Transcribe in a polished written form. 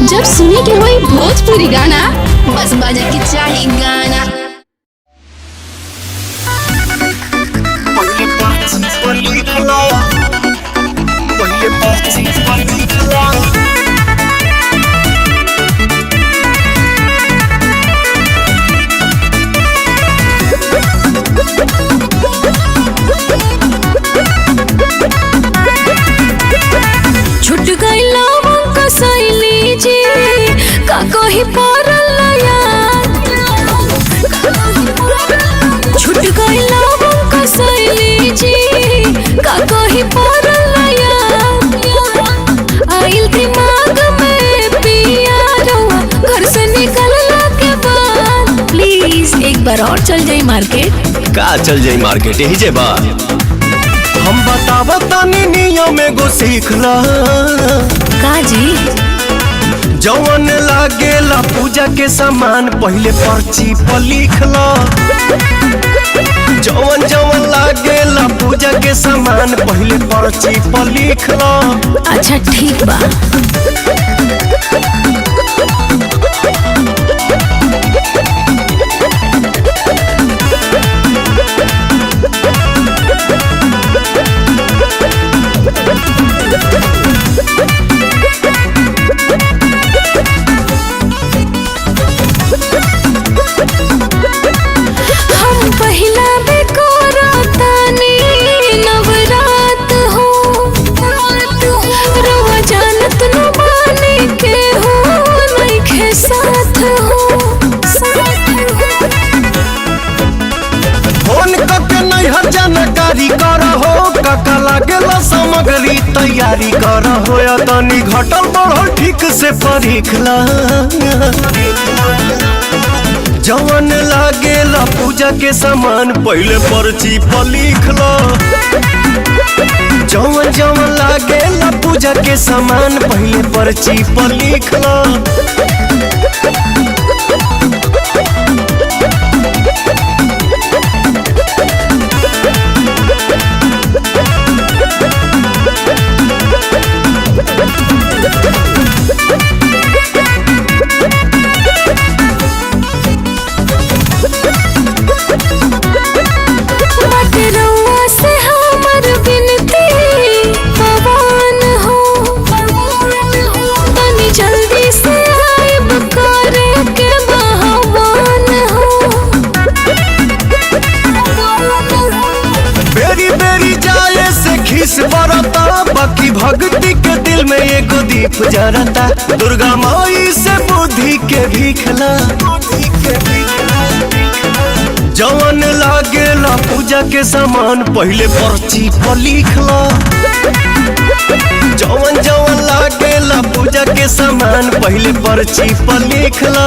जब सुने के होई भोजपुरी गाना, बस बजे के चाही गाना। छुट गइला कसैली जी का कही पड़ल याद। छुट गइला कसैली जी का कही पड़ल याद। आइल दिमाग में पिया रहुआ घर से निकलला के बाद। प्लीज एक बार और चल जाई मार्केट। का चल जाई मार्केट यही जेबा। हम बतावा तानी नियम एगो सीखला का जी। जवन लागेला पूजा के सामान पहले पर्ची पर लिखला। जवन जवन लागेला पूजा के सामान पहले पर्ची पर लिखला। अच्छा ठीक बा। जानकारी कर हो काका लागेला सामग्री तैयारी कर हो या तनी घटल बढ़ल ठीक से परीखला। जवन लागेला पूजा के सामान पहले पर्ची पर लिखला। जवन जवन लागेला पूजा के सामान पहले पर्ची पर लिखला। बाकी भक्ति के दिल में एगो दीप जरता। दुर्गा माई से बुद्धि के भीखला। जवन लागेला पूजा के सामान पहले पर्ची पर लिखला। जवन जवन लागेला पूजा के सामान पहले पर्ची पर लिखला।